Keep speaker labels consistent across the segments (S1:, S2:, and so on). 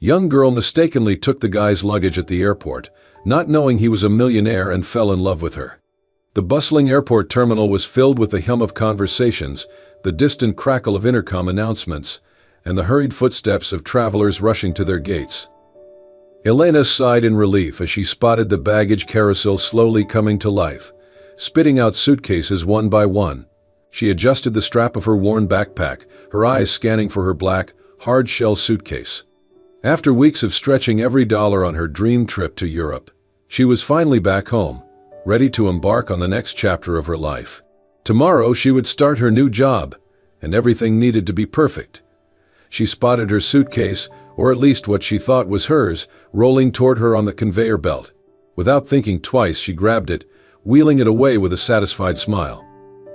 S1: Young girl mistakenly took the guy's luggage at the airport, not knowing he was a millionaire, and fell in love with her. The bustling airport terminal was filled with the hum of conversations, the distant crackle of intercom announcements, and the hurried footsteps of travelers rushing to their gates. Elena sighed in relief as she spotted the baggage carousel slowly coming to life, spitting out suitcases one by one. She adjusted the strap of her worn backpack, her eyes scanning for her black, hard-shell suitcase. After weeks of stretching every dollar on her dream trip to Europe, she was finally back home, ready to embark on the next chapter of her life. Tomorrow she would start her new job, and everything needed to be perfect. She spotted her suitcase, or at least what she thought was hers, rolling toward her on the conveyor belt. Without thinking twice, she grabbed it, wheeling it away with a satisfied smile.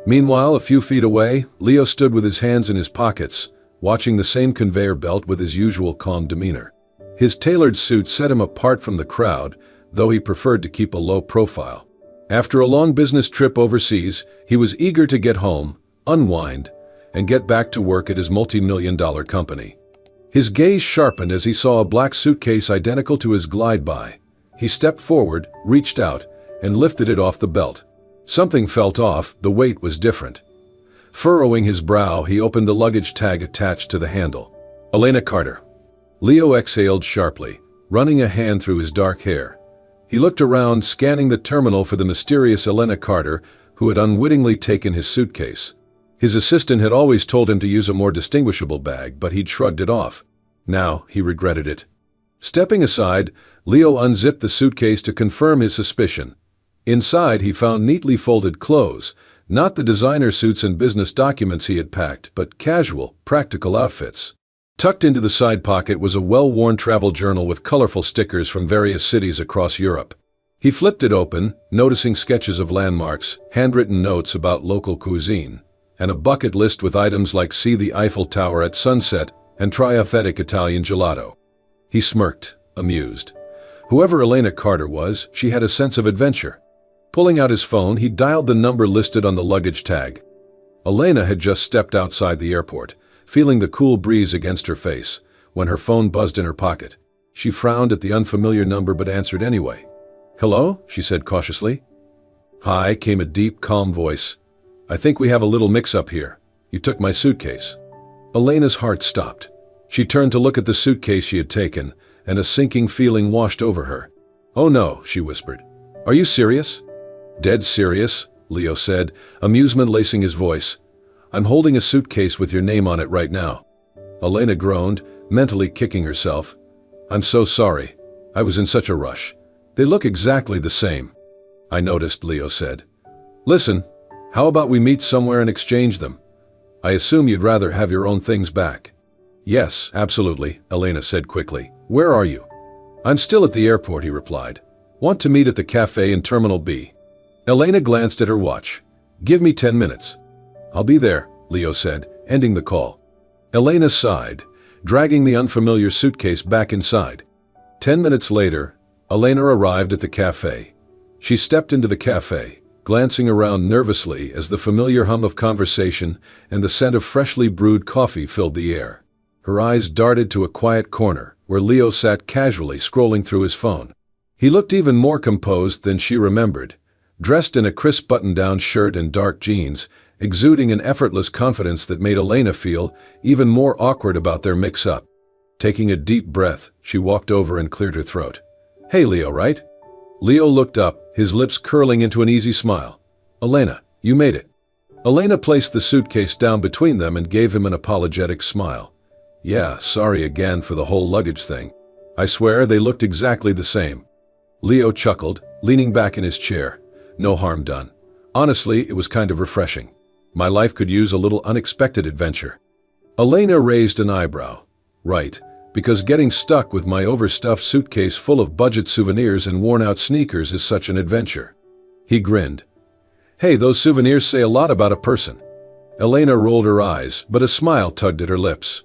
S1: Meanwhile, a few feet away, Leo stood with his hands in his pockets, watching the same conveyor belt with his usual calm demeanor. His tailored suit set him apart from the crowd, though he preferred to keep a low profile. After a long business trip overseas, he was eager to get home, unwind, and get back to work at his multi-million-dollar company. His gaze sharpened as he saw a black suitcase identical to his glide-by. He stepped forward, reached out, and lifted it off the belt. Something felt off, the weight was different. Furrowing his brow, he opened the luggage tag attached to the handle. Elena Carter. Leo exhaled sharply, running a hand through his dark hair. He looked around, scanning the terminal for the mysterious Elena Carter, who had unwittingly taken his suitcase. His assistant had always told him to use a more distinguishable bag, but he'd shrugged it off. Now he regretted it. Stepping aside, Leo unzipped the suitcase to confirm his suspicion. Inside, he found neatly folded clothes, not the designer suits and business documents he had packed, but casual, practical outfits. Tucked into the side pocket was a well-worn travel journal with colorful stickers from various cities across Europe. He flipped it open, noticing sketches of landmarks, handwritten notes about local cuisine, and a bucket list with items like see the Eiffel Tower at sunset and try authentic Italian gelato. He smirked, amused. Whoever Elena Carter was, she had a sense of adventure. Pulling out his phone, he dialed the number listed on the luggage tag. Elena had just stepped outside the airport, feeling the cool breeze against her face, when her phone buzzed in her pocket. She frowned at the unfamiliar number but answered anyway. "Hello?" she said cautiously. "Hi," came a deep, calm voice. "I think we have a little mix-up here. You took my suitcase." Elena's heart stopped. She turned to look at the suitcase she had taken, and a sinking feeling washed over her. "Oh no," she whispered. "Are you serious?" "Dead serious," Leo said, amusement lacing his voice. "I'm holding a suitcase with your name on it right now." Elena groaned, mentally kicking herself. "I'm so sorry. I was in such a rush. They look exactly the same." "I noticed," Leo said. "Listen, how about we meet somewhere and exchange them? I assume you'd rather have your own things back." "Yes, absolutely," Elena said quickly. "Where are you?" "I'm still at the airport," he replied. "Want to meet at the cafe in Terminal B." Elena glanced at her watch. "Give me 10 minutes." "I'll be there," Leo said, ending the call. Elena sighed, dragging the unfamiliar suitcase back inside. 10 minutes later, Elena arrived at the cafe. She stepped into the cafe, glancing around nervously as the familiar hum of conversation and the scent of freshly brewed coffee filled the air. Her eyes darted to a quiet corner, where Leo sat casually scrolling through his phone. He looked even more composed than she remembered, dressed in a crisp button-down shirt and dark jeans, exuding an effortless confidence that made Elena feel even more awkward about their mix-up. Taking a deep breath, she walked over and cleared her throat. "Hey, Leo, right?" Leo looked up, his lips curling into an easy smile. "Elena, you made it." Elena placed the suitcase down between them and gave him an apologetic smile. "Yeah, sorry again for the whole luggage thing. I swear they looked exactly the same." Leo chuckled, leaning back in his chair. "No harm done. Honestly, it was kind of refreshing. My life could use a little unexpected adventure." Elena raised an eyebrow. "Right, because getting stuck with my overstuffed suitcase full of budget souvenirs and worn-out sneakers is such an adventure." He grinned. "Hey, those souvenirs say a lot about a person." Elena rolled her eyes, but a smile tugged at her lips.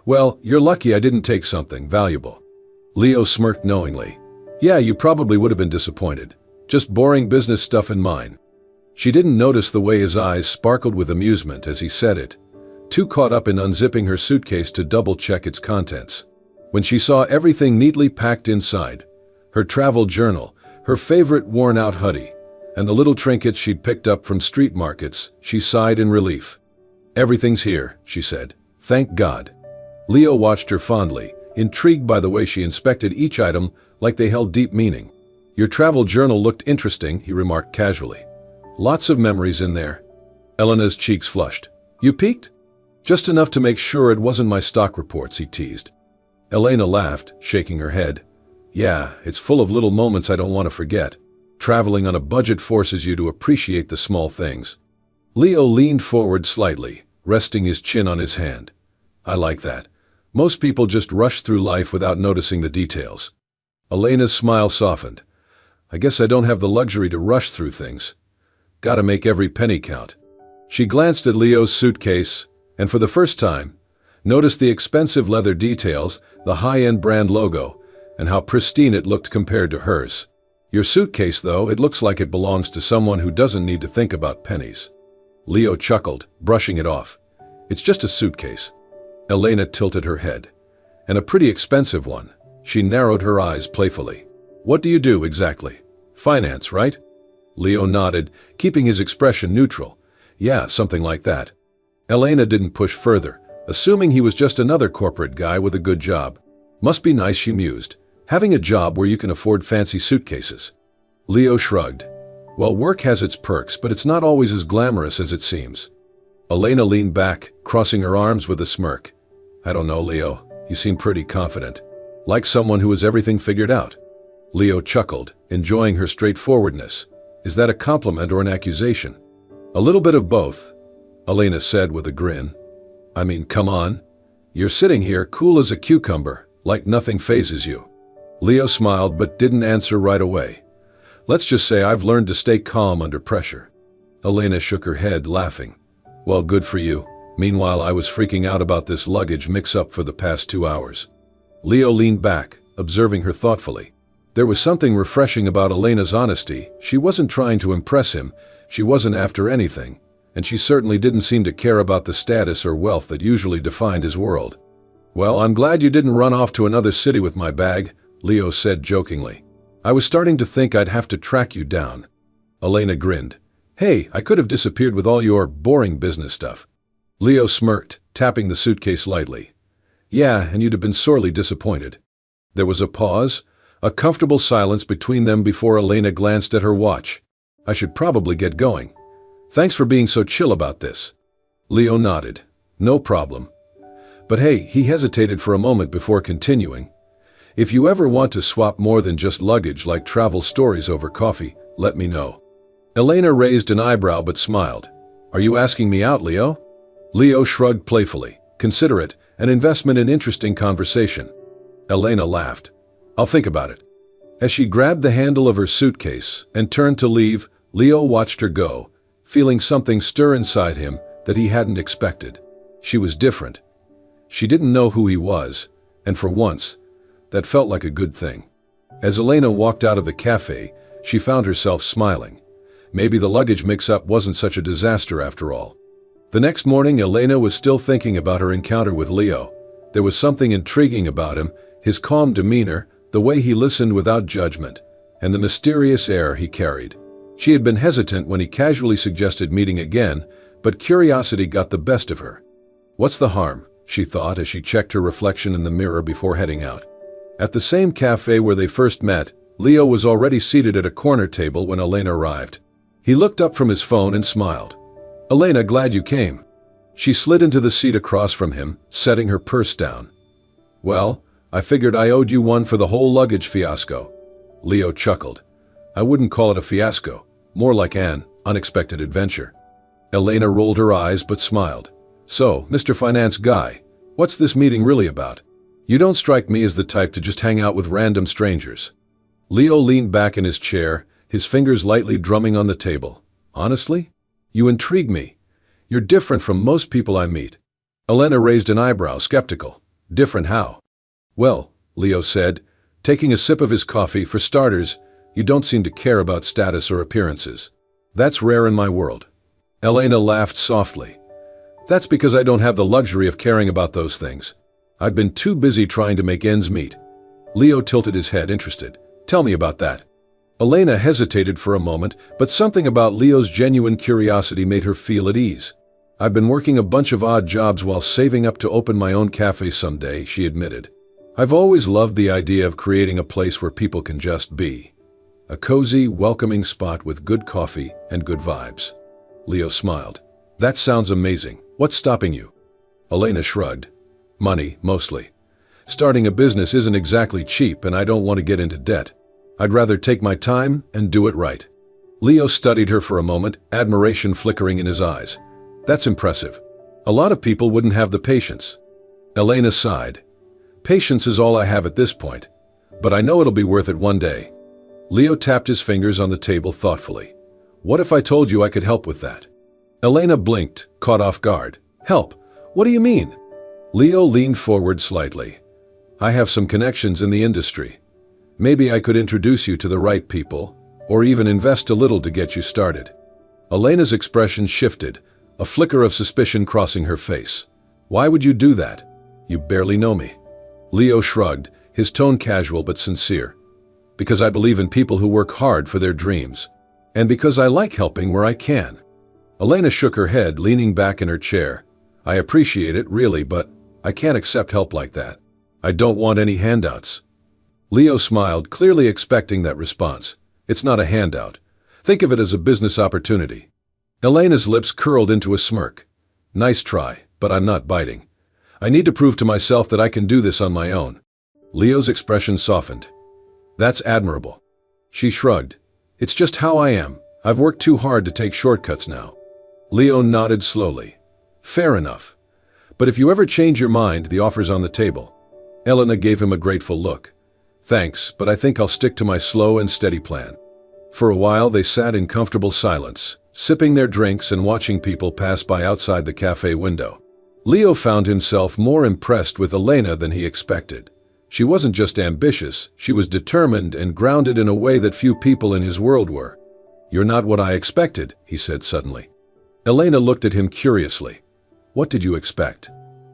S1: "Well, you're lucky I didn't take something valuable." Leo smirked knowingly. "Yeah, you probably would have been disappointed. Just boring business stuff in mine." She didn't notice the way his eyes sparkled with amusement as he said it, too caught up in unzipping her suitcase to double-check its contents. When she saw everything neatly packed inside, her travel journal, her favorite worn-out hoodie, and the little trinkets she'd picked up from street markets, she sighed in relief. "Everything's here," she said. "Thank God." Leo watched her fondly, intrigued by the way she inspected each item like they held deep meaning. "Your travel journal looked interesting," he remarked casually. "Lots of memories in there." Elena's cheeks flushed. "You peeked?" "Just enough to make sure it wasn't my stock reports," he teased. Elena laughed, shaking her head. "Yeah, it's full of little moments I don't want to forget. Traveling on a budget forces you to appreciate the small things." Leo leaned forward slightly, resting his chin on his hand. "I like that. Most people just rush through life without noticing the details." Elena's smile softened. "I guess I don't have the luxury to rush through things. Gotta make every penny count." She glanced at Leo's suitcase, and for the first time, noticed the expensive leather details, the high-end brand logo, and how pristine it looked compared to hers. "Your suitcase, though, it looks like it belongs to someone who doesn't need to think about pennies." Leo chuckled, brushing it off. "It's just a suitcase." Elena tilted her head. "And a pretty expensive one." She narrowed her eyes playfully. "What do you do, exactly? Finance, right?" Leo nodded, keeping his expression neutral. "Yeah, something like that." Elena didn't push further, assuming he was just another corporate guy with a good job. "Must be nice," she mused, "having a job where you can afford fancy suitcases." Leo shrugged. "Well, work has its perks, but it's not always as glamorous as it seems." Elena leaned back, crossing her arms with a smirk. "I don't know, Leo. You seem pretty confident. Like someone who has everything figured out." Leo chuckled, enjoying her straightforwardness. "Is that a compliment or an accusation?" "A little bit of both," Elena said with a grin. "I mean, come on. You're sitting here cool as a cucumber, like nothing phases you." Leo smiled but didn't answer right away. "Let's just say I've learned to stay calm under pressure." Elena shook her head, laughing. "Well, good for you. Meanwhile, I was freaking out about this luggage mix-up for the past 2 hours." Leo leaned back, observing her thoughtfully. There was something refreshing about Elena's honesty. She wasn't trying to impress him, she wasn't after anything, and she certainly didn't seem to care about the status or wealth that usually defined his world. "Well, I'm glad you didn't run off to another city with my bag," Leo said jokingly. "I was starting to think I'd have to track you down." Elena grinned. "Hey, I could have disappeared with all your boring business stuff." Leo smirked, tapping the suitcase lightly. "Yeah, and you'd have been sorely disappointed." There was a pause, a comfortable silence between them before Elena glanced at her watch. "I should probably get going. Thanks for being so chill about this." Leo nodded. "No problem." But hey, he hesitated for a moment before continuing. "If you ever want to swap more than just luggage like travel stories over coffee, let me know." Elena raised an eyebrow but smiled. "Are you asking me out, Leo?" Leo shrugged playfully. "Consider it an investment in interesting conversation." Elena laughed. "I'll think about it." As she grabbed the handle of her suitcase and turned to leave, Leo watched her go, feeling something stir inside him that he hadn't expected. She was different. She didn't know who he was, and for once, that felt like a good thing. As Elena walked out of the cafe, she found herself smiling. Maybe the luggage mix-up wasn't such a disaster after all. The next morning, Elena was still thinking about her encounter with Leo. There was something intriguing about him, his calm demeanor, the way he listened without judgment, and the mysterious air he carried. She had been hesitant when he casually suggested meeting again, but curiosity got the best of her. "What's the harm?" she thought as she checked her reflection in the mirror before heading out. At the same cafe where they first met, Leo was already seated at a corner table when Elena arrived. He looked up from his phone and smiled. "Elena, glad you came." She slid into the seat across from him, setting her purse down. "Well, I figured I owed you one for the whole luggage fiasco." Leo chuckled. "I wouldn't call it a fiasco, more like an unexpected adventure." Elena rolled her eyes but smiled. "So, Mr. Finance Guy, what's this meeting really about? You don't strike me as the type to just hang out with random strangers." Leo leaned back in his chair, his fingers lightly drumming on the table. "Honestly? You intrigue me. You're different from most people I meet." Elena raised an eyebrow, skeptical. "Different how?" "Well," Leo said, taking a sip of his coffee, "for starters, you don't seem to care about status or appearances. That's rare in my world." Elena laughed softly. "That's because I don't have the luxury of caring about those things. I've been too busy trying to make ends meet. Leo tilted his head, interested. Tell me about that. Elena hesitated for a moment, but something about Leo's genuine curiosity made her feel at ease. I've been working a bunch of odd jobs while saving up to open my own cafe someday, she admitted. I've always loved the idea of creating a place where people can just be. A cozy, welcoming spot with good coffee and good vibes. Leo smiled. That sounds amazing. What's stopping you? Elena shrugged. Money, mostly. Starting a business isn't exactly cheap, and I don't want to get into debt. I'd rather take my time and do it right. Leo studied her for a moment, admiration flickering in his eyes. That's impressive. A lot of people wouldn't have the patience. Elena sighed. Patience is all I have at this point, but I know it'll be worth it one day. Leo tapped his fingers on the table thoughtfully. What if I told you I could help with that? Elena blinked, caught off guard. Help? What do you mean? Leo leaned forward slightly. I have some connections in the industry. Maybe I could introduce you to the right people, or even invest a little to get you started. Elena's expression shifted, a flicker of suspicion crossing her face. Why would you do that? You barely know me. Leo shrugged, his tone casual but sincere. Because I believe in people who work hard for their dreams. And because I like helping where I can. Elena shook her head, leaning back in her chair. I appreciate it, really, but I can't accept help like that. I don't want any handouts. Leo smiled, clearly expecting that response. It's not a handout. Think of it as a business opportunity. Elena's lips curled into a smirk. Nice try, but I'm not biting. I need to prove to myself that I can do this on my own. Leo's expression softened. That's admirable. She shrugged. It's just how I am. I've worked too hard to take shortcuts now. Leo nodded slowly. Fair enough. But if you ever change your mind, the offer's on the table. Elena gave him a grateful look. Thanks, but I think I'll stick to my slow and steady plan. For a while they sat in comfortable silence, sipping their drinks and watching people pass by outside the cafe window. Leo found himself more impressed with Elena than he expected. She wasn't just ambitious, she was determined and grounded in a way that few people in his world were. You're not what I expected, he said suddenly. Elena looked at him curiously. What did you expect?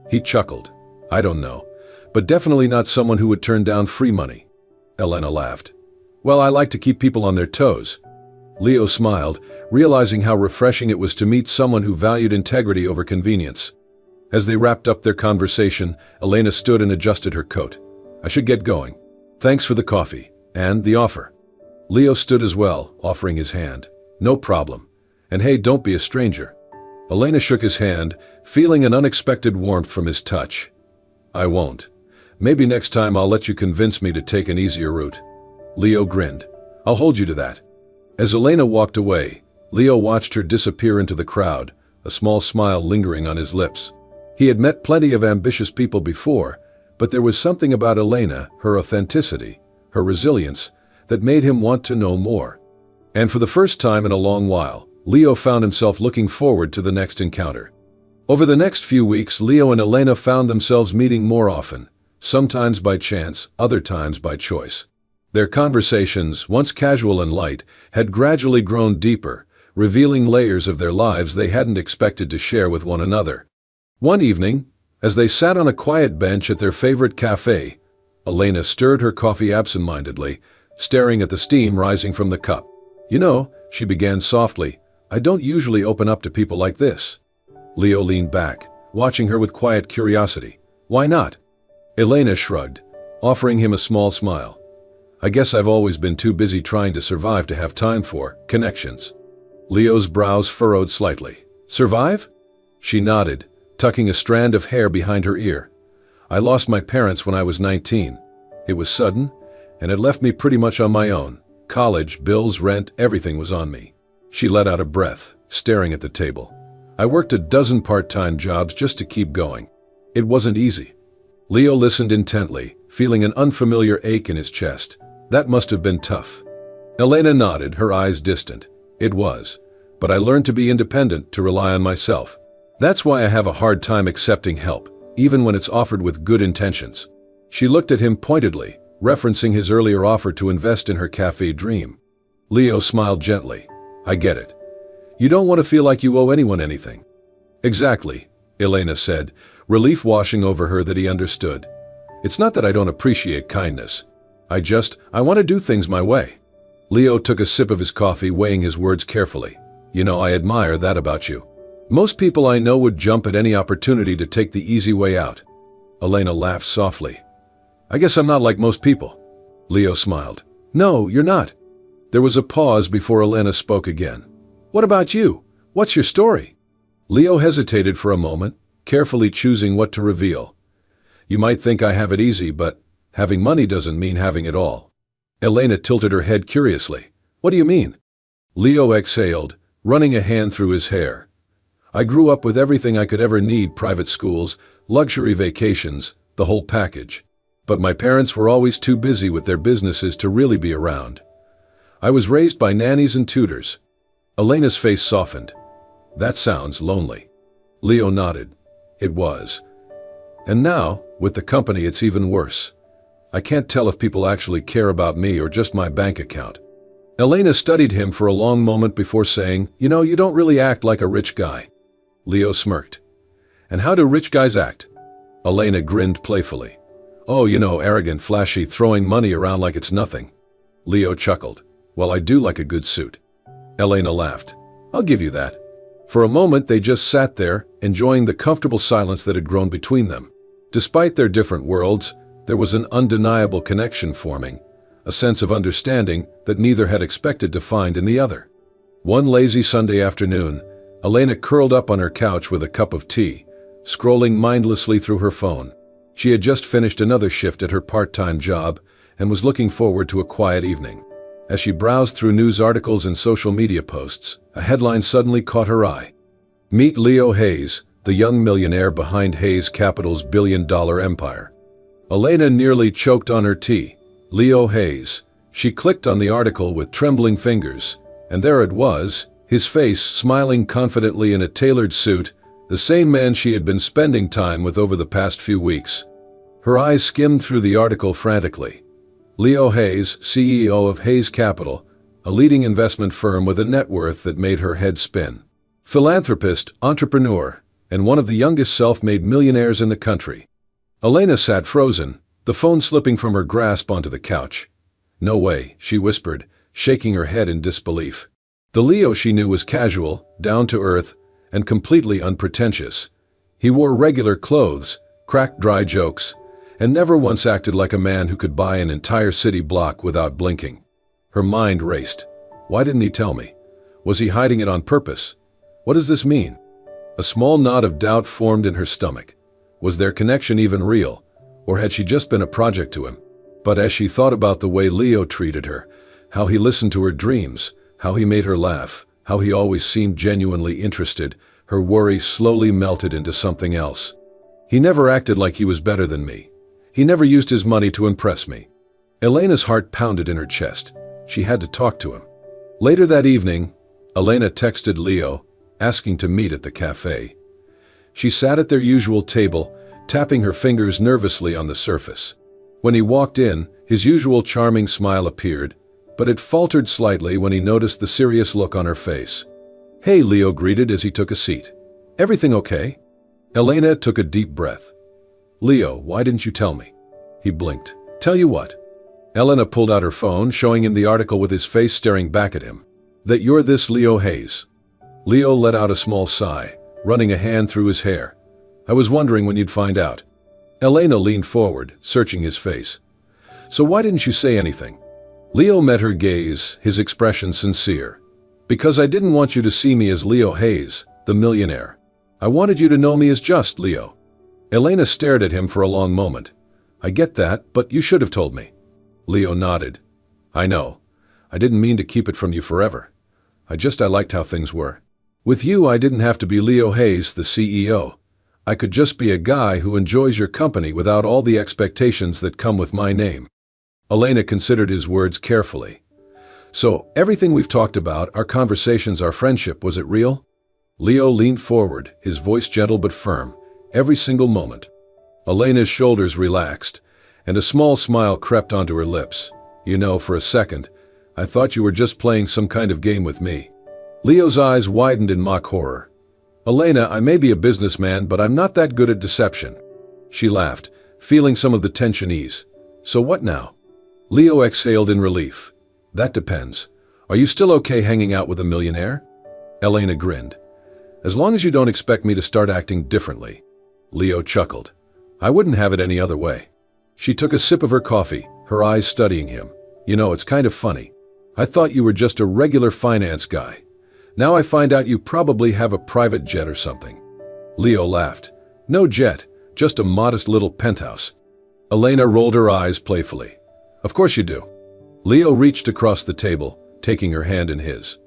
S1: He chuckled. I don't know, but definitely not someone who would turn down free money. Elena laughed. Well, I like to keep people on their toes. Leo smiled, realizing how refreshing it was to meet someone who valued integrity over convenience. As they wrapped up their conversation, Elena stood and adjusted her coat. I should get going. Thanks for the coffee and the offer. Leo stood as well, offering his hand. No problem. And hey, don't be a stranger. Elena shook his hand, feeling an unexpected warmth from his touch. I won't. Maybe next time I'll let you convince me to take an easier route. Leo grinned. I'll hold you to that. As Elena walked away, Leo watched her disappear into the crowd, a small smile lingering on his lips. He had met plenty of ambitious people before, but there was something about Elena, her authenticity, her resilience, that made him want to know more. And for the first time in a long while, Leo found himself looking forward to the next encounter. Over the next few weeks, Leo and Elena found themselves meeting more often, sometimes by chance, other times by choice. Their conversations, once casual and light, had gradually grown deeper, revealing layers of their lives they hadn't expected to share with one another. One evening, as they sat on a quiet bench at their favorite cafe, Elena stirred her coffee absent-mindedly, staring at the steam rising from the cup. You know, she began softly, I don't usually open up to people like this. Leo leaned back, watching her with quiet curiosity. Why not? Elena shrugged, offering him a small smile. I guess I've always been too busy trying to survive to have time for connections. Leo's brows furrowed slightly. Survive? She nodded, tucking a strand of hair behind her ear. I lost my parents when I was 19. It was sudden, and it left me pretty much on my own. College, bills, rent, everything was on me. She let out a breath, staring at the table. I worked a dozen part-time jobs just to keep going. It wasn't easy. Leo listened intently, feeling an unfamiliar ache in his chest. That must have been tough. Elena nodded, her eyes distant. It was. But I learned to be independent, to rely on myself. That's why I have a hard time accepting help, even when it's offered with good intentions. She looked at him pointedly, referencing his earlier offer to invest in her cafe dream. Leo smiled gently. I get it. You don't want to feel like you owe anyone anything. Exactly, Elena said, relief washing over her that he understood. It's not that I don't appreciate kindness. I want to do things my way. Leo took a sip of his coffee, weighing his words carefully. You know, I admire that about you. Most people I know would jump at any opportunity to take the easy way out. Elena laughed softly. I guess I'm not like most people. Leo smiled. No, you're not. There was a pause before Elena spoke again. What about you? What's your story? Leo hesitated for a moment, carefully choosing what to reveal. You might think I have it easy, but having money doesn't mean having it all. Elena tilted her head curiously. What do you mean? Leo exhaled, running a hand through his hair. I grew up with everything I could ever need: private schools, luxury vacations, the whole package. But my parents were always too busy with their businesses to really be around. I was raised by nannies and tutors. Elena's face softened. That sounds lonely. Leo nodded. It was. And now, with the company, it's even worse. I can't tell if people actually care about me or just my bank account. Elena studied him for a long moment before saying, You know, you don't really act like a rich guy. Leo smirked. And how do rich guys act? Elena grinned playfully. Oh, you know, arrogant, flashy, throwing money around like it's nothing. Leo chuckled. Well, I do like a good suit. Elena laughed. I'll give you that. For a moment, they just sat there, enjoying the comfortable silence that had grown between them. Despite their different worlds, there was an undeniable connection forming, a sense of understanding that neither had expected to find in the other. One lazy Sunday afternoon, Elena curled up on her couch with a cup of tea, scrolling mindlessly through her phone. She had just finished another shift at her part-time job and was looking forward to a quiet evening. As she browsed through news articles and social media posts, a headline suddenly caught her eye. Meet Leo Hayes, the young millionaire behind Hayes Capital's billion-dollar empire. Elena nearly choked on her tea. Leo Hayes. She clicked on the article with trembling fingers, and there it was, his face smiling confidently in a tailored suit, the same man she had been spending time with over the past few weeks. Her eyes skimmed through the article frantically. Leo Hayes, CEO of Hayes Capital, a leading investment firm with a net worth that made her head spin. Philanthropist, entrepreneur, and one of the youngest self-made millionaires in the country. Elena sat frozen, the phone slipping from her grasp onto the couch. No way, she whispered, shaking her head in disbelief. The Leo she knew was casual, down to earth, and completely unpretentious. He wore regular clothes, cracked dry jokes, and never once acted like a man who could buy an entire city block without blinking. Her mind raced. Why didn't he tell me? Was he hiding it on purpose? What does this mean? A small knot of doubt formed in her stomach. Was their connection even real, or had she just been a project to him? But as she thought about the way Leo treated her, how he listened to her dreams, how he made her laugh, how he always seemed genuinely interested, her worry slowly melted into something else. He never acted like he was better than me. He never used his money to impress me. Elena's heart pounded in her chest. She had to talk to him. Later that evening, Elena texted Leo, asking to meet at the cafe. She sat at their usual table, tapping her fingers nervously on the surface. When he walked in, his usual charming smile appeared, but it faltered slightly when he noticed the serious look on her face. Hey, Leo greeted as he took a seat. Everything okay? Elena took a deep breath. Leo, why didn't you tell me? He blinked. Tell you what? Elena pulled out her phone, showing him the article with his face staring back at him. That you're this Leo Hayes. Leo let out a small sigh, running a hand through his hair. I was wondering when you'd find out. Elena leaned forward, searching his face. So why didn't you say anything? Leo met her gaze, his expression sincere. Because I didn't want you to see me as Leo Hayes, the millionaire. I wanted you to know me as just Leo. Elena stared at him for a long moment. I get that, but you should have told me. Leo nodded. I know. I didn't mean to keep it from you forever. I liked how things were. With you, I didn't have to be Leo Hayes, the CEO. I could just be a guy who enjoys your company without all the expectations that come with my name. Elena considered his words carefully. So, everything we've talked about, our conversations, our friendship, was it real? Leo leaned forward, his voice gentle but firm, every single moment. Elena's shoulders relaxed, and a small smile crept onto her lips. You know, for a second, I thought you were just playing some kind of game with me. Leo's eyes widened in mock horror. "Elena, I may be a businessman, but I'm not that good at deception." She laughed, feeling some of the tension ease. "So what now?" Leo exhaled in relief. "That depends. Are you still okay hanging out with a millionaire?" Elena grinned. "As long as you don't expect me to start acting differently." Leo chuckled. "I wouldn't have it any other way." She took a sip of her coffee, her eyes studying him. "You know, it's kind of funny. I thought you were just a regular finance guy. Now I find out you probably have a private jet or something." Leo laughed. "No jet, just a modest little penthouse." Elena rolled her eyes playfully. "Of course you do." Leo reached across the table, taking her hand in his.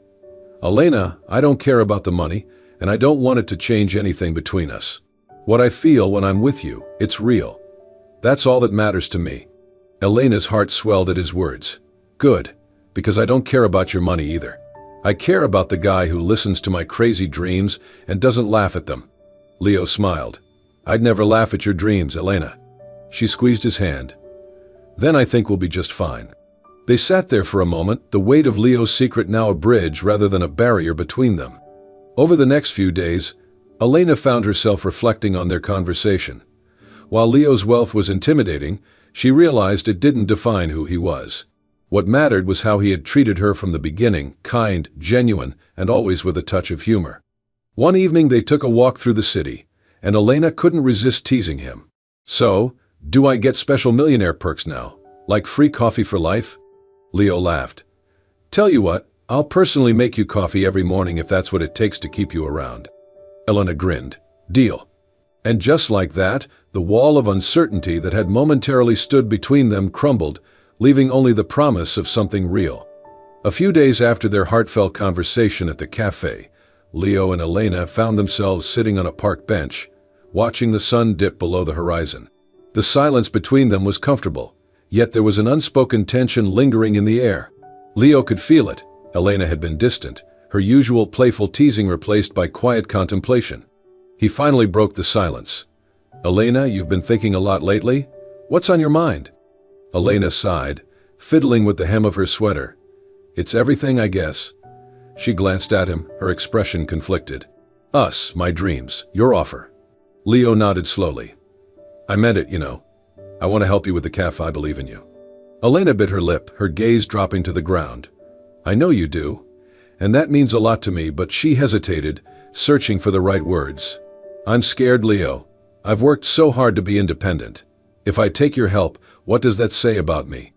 S1: "Elena, I don't care about the money, and I don't want it to change anything between us. What I feel when I'm with you, it's real. That's all that matters to me." Elena's heart swelled at his words. "Good, because I don't care about your money either. I care about the guy who listens to my crazy dreams and doesn't laugh at them." Leo smiled. "I'd never laugh at your dreams, Elena." She squeezed his hand. "Then I think we'll be just fine." They sat there for a moment, the weight of Leo's secret now a bridge rather than a barrier between them. Over the next few days, Elena found herself reflecting on their conversation. While Leo's wealth was intimidating, she realized it didn't define who he was. What mattered was how he had treated her from the beginning, kind, genuine, and always with a touch of humor. One evening they took a walk through the city, and Elena couldn't resist teasing him. "So, do I get special millionaire perks now? Like free coffee for life?" Leo laughed. "Tell you what, I'll personally make you coffee every morning if that's what it takes to keep you around." Elena grinned. "Deal." And just like that, the wall of uncertainty that had momentarily stood between them crumbled, leaving only the promise of something real. A few days after their heartfelt conversation at the cafe, Leo and Elena found themselves sitting on a park bench, watching the sun dip below the horizon. The silence between them was comfortable, yet there was an unspoken tension lingering in the air. Leo could feel it. Elena had been distant, her usual playful teasing replaced by quiet contemplation. He finally broke the silence. "Elena, you've been thinking a lot lately? What's on your mind?" Elena sighed, fiddling with the hem of her sweater. "It's everything, I guess." She glanced at him, her expression conflicted. "Us, my dreams, your offer." Leo nodded slowly. "I meant it, you know. I want to help you with the cafe. I believe in you." Elena bit her lip, her gaze dropping to the ground. "I know you do, and that means a lot to me," but she hesitated, searching for the right words. "I'm scared, Leo. I've worked so hard to be independent. If I take your help, what does that say about me?"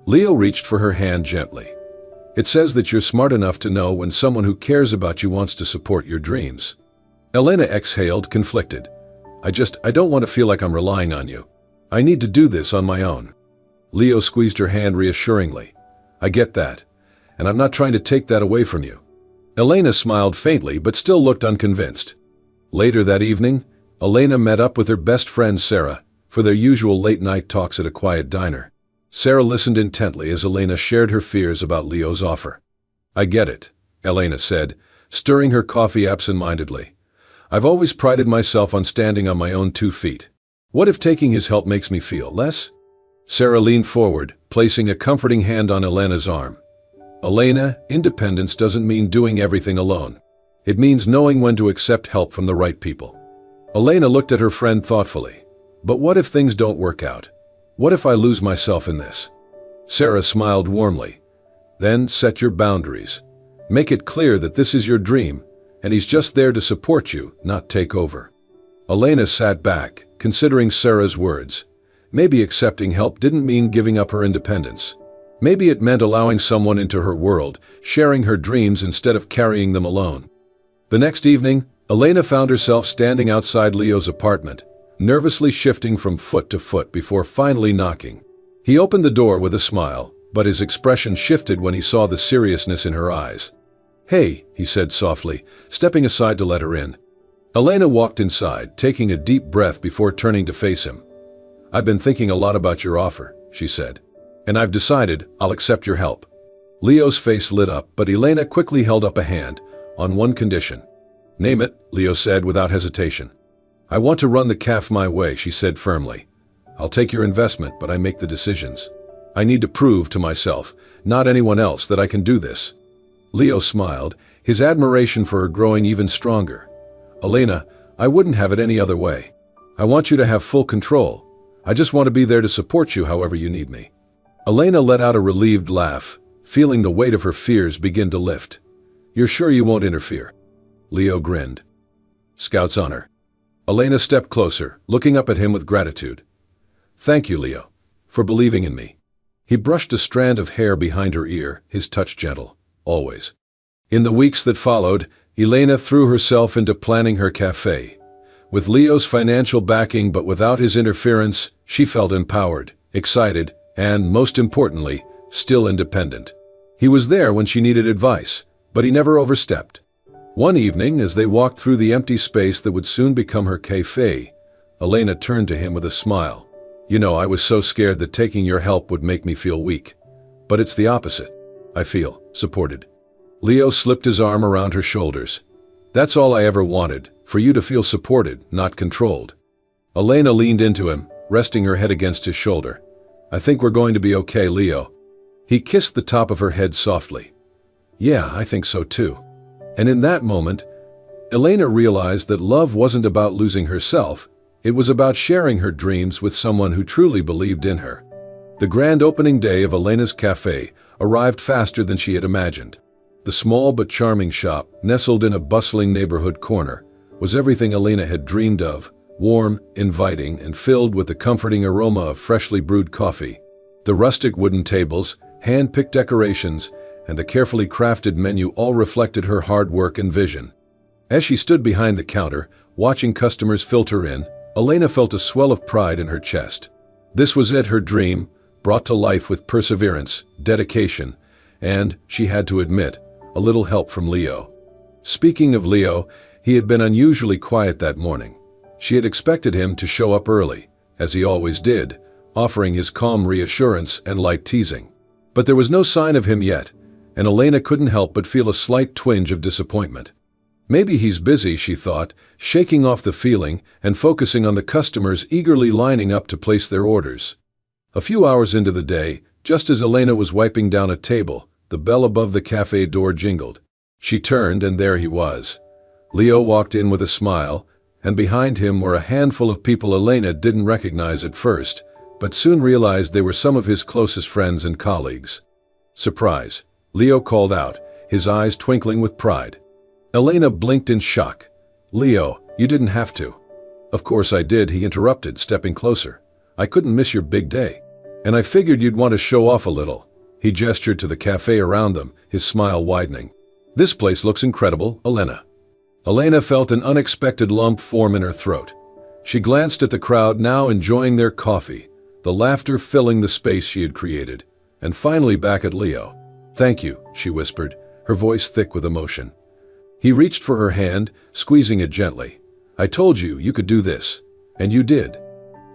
S1: Leo reached for her hand gently. "It says that you're smart enough to know when someone who cares about you wants to support your dreams." Elena exhaled, conflicted. I don't want to feel like I'm relying on you. I need to do this on my own." Leo squeezed her hand reassuringly. "I get that, and I'm not trying to take that away from you." Elena smiled faintly but still looked unconvinced. Later that evening, Elena met up with her best friend Sarah for their usual late-night talks at a quiet diner. Sarah listened intently as Elena shared her fears about Leo's offer. "I get it," Elena said, stirring her coffee absent-mindedly. "I've always prided myself on standing on my own 2 feet. What if taking his help makes me feel less?" Sarah leaned forward, placing a comforting hand on Elena's arm. "Elena, independence doesn't mean doing everything alone. It means knowing when to accept help from the right people." Elena looked at her friend thoughtfully. "But what if things don't work out? What if I lose myself in this?" Sarah smiled warmly. "Then set your boundaries. Make it clear that this is your dream, and he's just there to support you, not take over." Elena sat back, considering Sarah's words. Maybe accepting help didn't mean giving up her independence. Maybe it meant allowing someone into her world, sharing her dreams instead of carrying them alone. The next evening, Elena found herself standing outside Leo's apartment, nervously shifting from foot to foot before finally knocking. He opened the door with a smile, but his expression shifted when he saw the seriousness in her eyes. "Hey," he said softly, stepping aside to let her in. Elena walked inside, taking a deep breath before turning to face him. "I've been thinking a lot about your offer," she said, "and I've decided I'll accept your help." Leo's face lit up, but Elena quickly held up a hand, on one condition. "Name it," Leo said without hesitation. "I want to run the cafe my way," she said firmly. "I'll take your investment, but I make the decisions. I need to prove to myself, not anyone else, that I can do this." Leo smiled, his admiration for her growing even stronger. Elena, I wouldn't have it any other way. I want you to have full control. I just want to be there to support you however you need me." Elena let out a relieved laugh, feeling the weight of her fears begin to lift. "You're sure you won't interfere?" Leo grinned. "Scout's honor." Elena stepped closer, looking up at him with gratitude. "Thank you, Leo, for believing in me." He brushed a strand of hair behind her ear, his touch gentle, always. In the weeks that followed, Elena threw herself into planning her cafe. With Leo's financial backing but without his interference, she felt empowered, excited, and, most importantly, still independent. He was there when she needed advice, but he never overstepped. One evening, as they walked through the empty space that would soon become her cafe, Elena turned to him with a smile. "You know, I was so scared that taking your help would make me feel weak. But it's the opposite. I feel supported." Leo slipped his arm around her shoulders. "That's all I ever wanted, for you to feel supported, not controlled." Elena leaned into him, resting her head against his shoulder. "I think we're going to be okay, Leo." He kissed the top of her head softly. "Yeah, I think so too." And in that moment, Elena realized that love wasn't about losing herself, it was about sharing her dreams with someone who truly believed in her. The grand opening day of Elena's cafe arrived faster than she had imagined. The small but charming shop, nestled in a bustling neighborhood corner, was everything Elena had dreamed of, warm, inviting, and filled with the comforting aroma of freshly brewed coffee. The rustic wooden tables, hand-picked decorations, and the carefully crafted menu all reflected her hard work and vision. As she stood behind the counter, watching customers filter in, Elena felt a swell of pride in her chest. This was it, her dream, brought to life with perseverance, dedication, and, she had to admit, a little help from Leo. Speaking of Leo, he had been unusually quiet that morning. She had expected him to show up early, as he always did, offering his calm reassurance and light teasing. But there was no sign of him yet, and Elena couldn't help but feel a slight twinge of disappointment. Maybe he's busy, she thought, shaking off the feeling and focusing on the customers eagerly lining up to place their orders. A few hours into the day, just as Elena was wiping down a table, the bell above the cafe door jingled. She turned, and there he was. Leo walked in with a smile, and behind him were a handful of people Elena didn't recognize at first, but soon realized they were some of his closest friends and colleagues. "Surprise," Leo called out, his eyes twinkling with pride. Elena blinked in shock. "Leo, you didn't have to." "Of course I did," he interrupted, stepping closer. "I couldn't miss your big day. And I figured you'd want to show off a little." He gestured to the cafe around them, his smile widening. "This place looks incredible, Elena." Elena felt an unexpected lump form in her throat. She glanced at the crowd now enjoying their coffee, the laughter filling the space she had created, and finally back at Leo. "Thank you," she whispered, her voice thick with emotion. He reached for her hand, squeezing it gently. "I told you you could do this. And you did."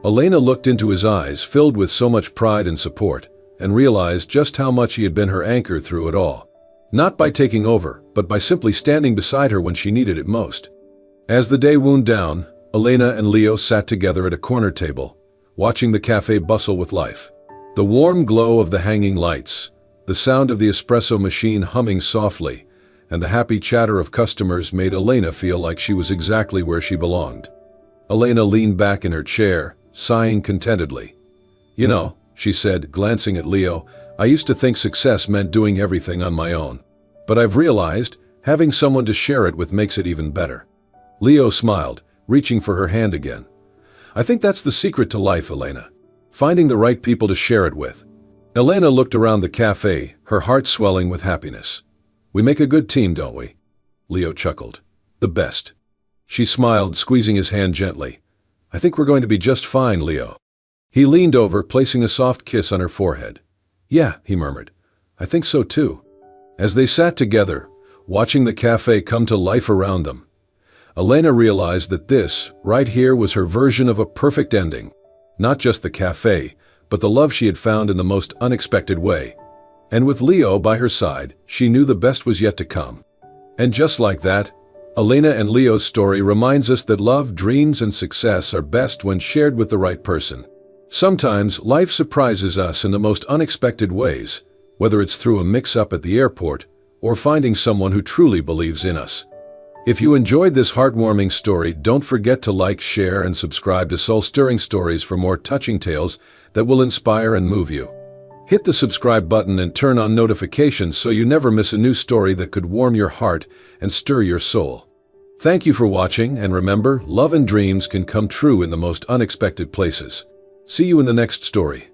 S1: Elena looked into his eyes, filled with so much pride and support, and realized just how much he had been her anchor through it all. Not by taking over, but by simply standing beside her when she needed it most. As the day wound down, Elena and Leo sat together at a corner table, watching the cafe bustle with life. The warm glow of the hanging lights, the sound of the espresso machine humming softly, and the happy chatter of customers made Elena feel like she was exactly where she belonged. Elena leaned back in her chair, sighing contentedly. "You know," she said, glancing at Leo, "I used to think success meant doing everything on my own. But I've realized, having someone to share it with makes it even better." Leo smiled, reaching for her hand again. "I think that's the secret to life, Elena. Finding the right people to share it with." Elena looked around the cafe, her heart swelling with happiness. "We make a good team, don't we?" Leo chuckled. "The best." She smiled, squeezing his hand gently. "I think we're going to be just fine, Leo." He leaned over, placing a soft kiss on her forehead. "Yeah," he murmured. "I think so too." As they sat together, watching the cafe come to life around them, Elena realized that this, right here, was her version of a perfect ending. Not just the cafe, but the love she had found in the most unexpected way. And with Leo by her side, she knew the best was yet to come. And just like that, Elena and Leo's story reminds us that love, dreams, and success are best when shared with the right person. Sometimes life surprises us in the most unexpected ways, whether it's through a mix-up at the airport or finding someone who truly believes in us. If you enjoyed this heartwarming story, don't forget to like, share, and subscribe to Soul-Stirring Stories for more touching tales that will inspire and move you. Hit the subscribe button and turn on notifications so you never miss a new story that could warm your heart and stir your soul. Thank you for watching, and remember, love and dreams can come true in the most unexpected places. See you in the next story.